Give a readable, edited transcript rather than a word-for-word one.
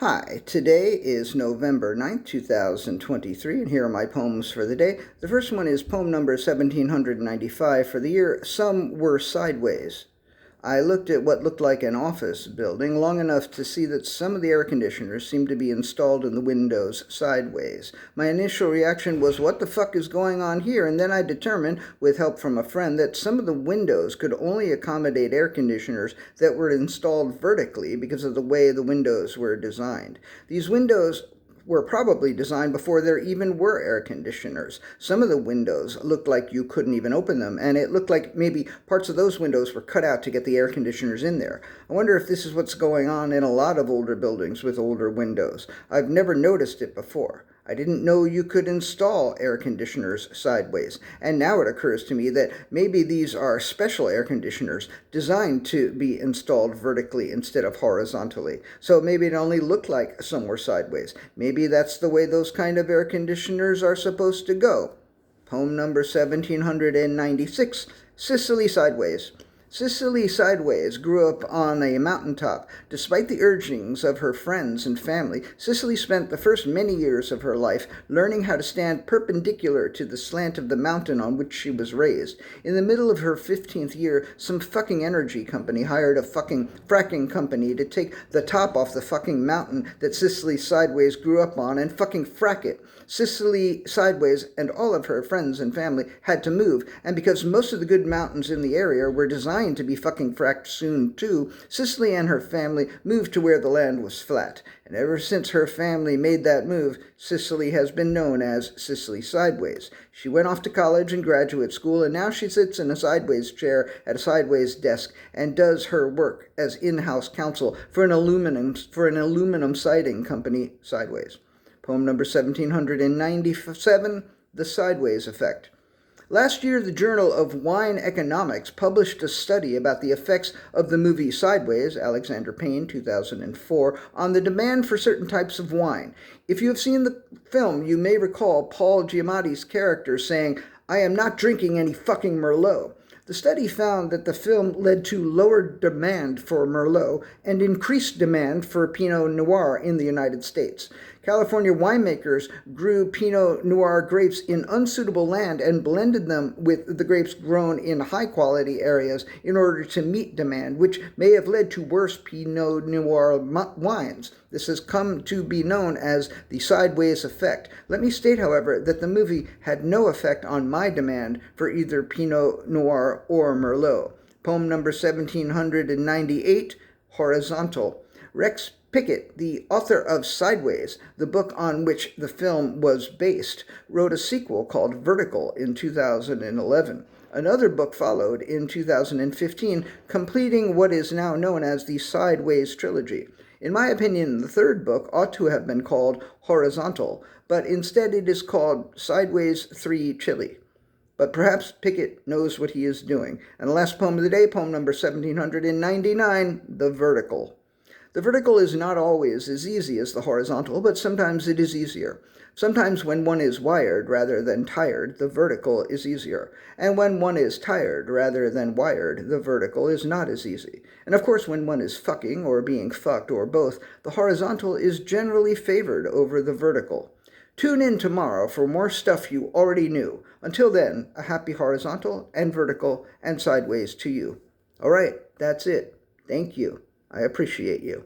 Hi, today is November 9th, 2023, and here are my poems for the day. The first one is poem number 1795 for the year Some Were Sideways. I looked at what looked like an office building long enough to see that some of the air conditioners seemed to be installed in the windows sideways. My initial reaction was, what the fuck is going on here? And then I determined, with help from a friend, that some of the windows could only accommodate air conditioners that were installed vertically because of the way the windows were designed. These windows were probably designed before there even were air conditioners. Some of the windows looked like you couldn't even open them, and it looked like maybe parts of those windows were cut out to get the air conditioners in there. I wonder if this is what's going on in a lot of older buildings with older windows. I've never noticed it before. I didn't know you could install air conditioners sideways, and now it occurs to me that maybe these are special air conditioners designed to be installed vertically instead of horizontally. So maybe it only looked like some were sideways. Maybe that's the way those kind of air conditioners are supposed to go. Poem number 1796, Cicely Sideways. Cicely Sideways grew up on a mountaintop. Despite the urgings of her friends and family, Cicely spent the first many years of her life learning how to stand perpendicular to the slant of the mountain on which she was raised. In the middle of her 15th year, some fucking energy company hired a fucking fracking company to take the top off the fucking mountain that Cicely Sideways grew up on and fucking frack it. Cicely Sideways and all of her friends and family had to move, and because most of the good mountains in the area were designed to be fucking fracked soon too, Cicely and her family moved to where the land was flat. And ever since her family made that move, Cicely has been known as Cicely Sideways. She went off to college and graduate school, and now she sits in a sideways chair at a sideways desk and does her work as in-house counsel for an aluminum siding company, Sideways. Poem number 1797, The Sideways Effect. Last year, the Journal of Wine Economics published a study about the effects of the movie Sideways, Alexander Payne, 2004, on the demand for certain types of wine. If you have seen the film, you may recall Paul Giamatti's character saying, "I am not drinking any fucking Merlot." The study found that the film led to lower demand for Merlot and increased demand for Pinot Noir in the United States. California winemakers grew Pinot Noir grapes in unsuitable land and blended them with the grapes grown in high-quality areas in order to meet demand, which may have led to worse Pinot Noir wines. This has come to be known as the sideways effect. Let me state, however, that the movie had no effect on my demand for either Pinot Noir or Merlot. Poem number 1798, Horizontal. Rex Pickett, the author of Sideways, the book on which the film was based, wrote a sequel called Vertical in 2011. Another book followed in 2015, completing what is now known as the Sideways trilogy. In my opinion, the third book ought to have been called Horizontal, but instead it is called Sideways 3 Chili. But perhaps Pickett knows what he is doing. And the last poem of the day, poem number 1799, The Vertical. The vertical is not always as easy as the horizontal, but sometimes it is easier. Sometimes when one is wired rather than tired, the vertical is easier. And when one is tired rather than wired, the vertical is not as easy. And of course, when one is fucking or being fucked or both, the horizontal is generally favored over the vertical. Tune in tomorrow for more stuff you already knew. Until then, a happy horizontal and vertical and sideways to you. All right, that's it. Thank you. I appreciate you.